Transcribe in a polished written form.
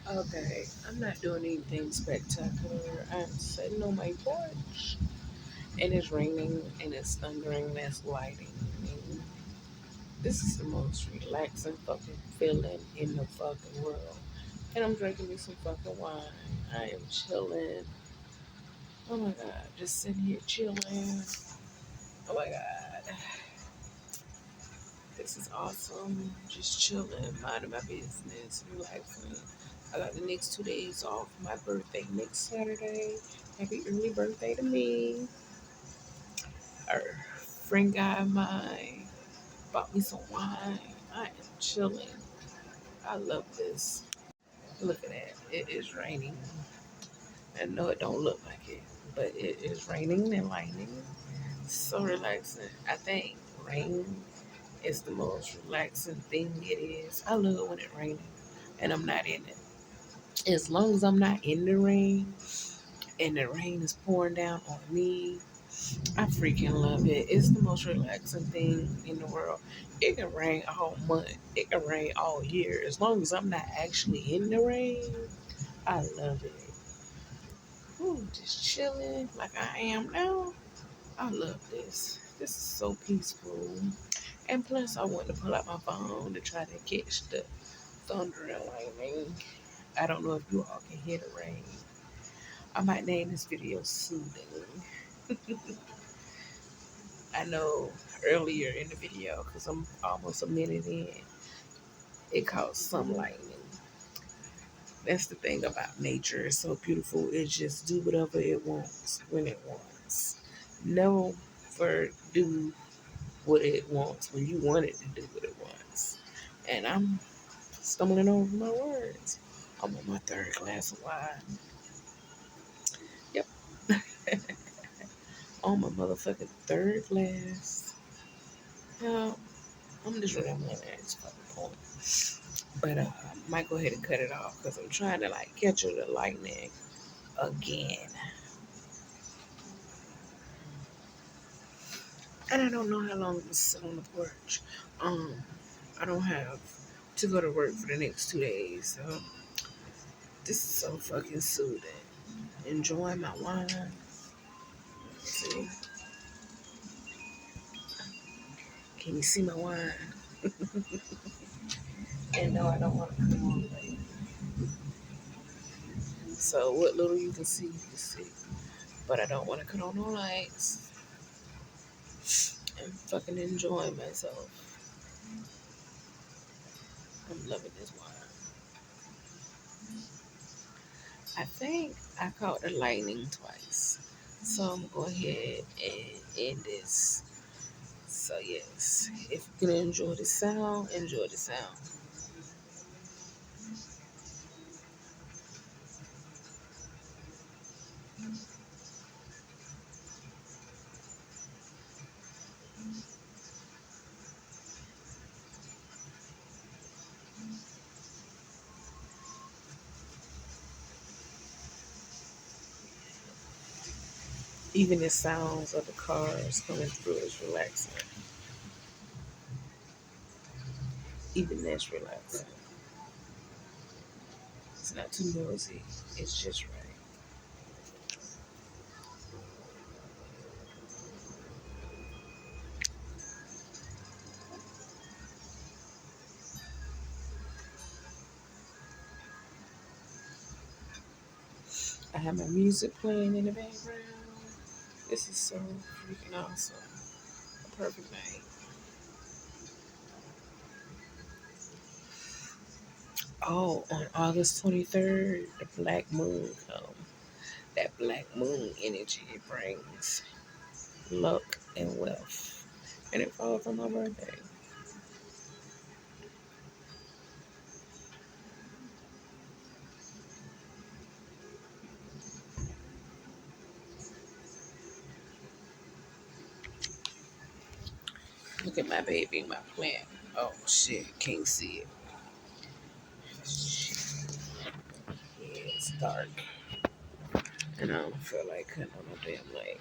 Okay, I'm not doing anything spectacular. I'm sitting on my porch and it's raining and it's thundering and it's lightning. And this is the most relaxing fucking feeling in the fucking world. And I'm drinking me some fucking wine. I am chilling. Oh my god, just sitting here chilling. Oh my god, this is awesome. Just chilling, minding my business, relaxing. I got the next 2 days off. My birthday next Saturday. Happy early birthday to me. Our friend guy of mine bought me some wine. I am chilling. I love this. Look at that. It is raining. I know it don't look like it, but it is raining and lightning. So relaxing. I think rain is the most relaxing thing it is. I love it when it raining and I'm not in it. As long as I'm not in the rain and the rain is pouring down on me, I freaking love it. It's the most relaxing thing in the world. It can rain all month. It can rain all year. As long as I'm not actually in the rain, I love it. Ooh, just chilling like I am now. I love this. This is so peaceful. And plus, I want to pull out my phone to try to catch the thunder and lightning. I don't know if you all can hear the rain. I might name this video Soothing. I know earlier in the video, because I'm almost a minute in, it caught some lightning. That's the thing about nature. It's so beautiful. It just do whatever it wants when it wants. Never do what it wants when you want it to do what it wants. And I'm stumbling over my words. I'm on my third glass of wine. Yep. On my motherfucking third glass. Now, I'm just rambling at this fucking point. But I might go ahead and cut it off because I'm trying to like catch the lightning again. And I don't know how long I'm gonna sit on the porch. Um, I don't have to go to work for the next 2 days. So this is so fucking soothing. Enjoying my wine. See, can you see my wine? And no, I don't want to come on late. So what little you can see, you can see. But I don't want to cut on no lights. I'm fucking enjoying myself. I'm loving this wine. I think I caught the lightning twice. So I'm going to go ahead and end this. So yes, if you can enjoy the sound, enjoy the sound. Even the sounds of the cars coming through is relaxing. Even that's relaxing. It's not too noisy. It's just right. I have my music playing in the background. This is so freaking awesome. A perfect night. Oh, on August 23rd, the black moon comes. That black moon energy it brings luck and wealth. And it falls on my birthday. Look at my baby, my plant. Oh shit, can't see it. Shit. Yeah, it's dark. And I don't feel like cutting on no damn light.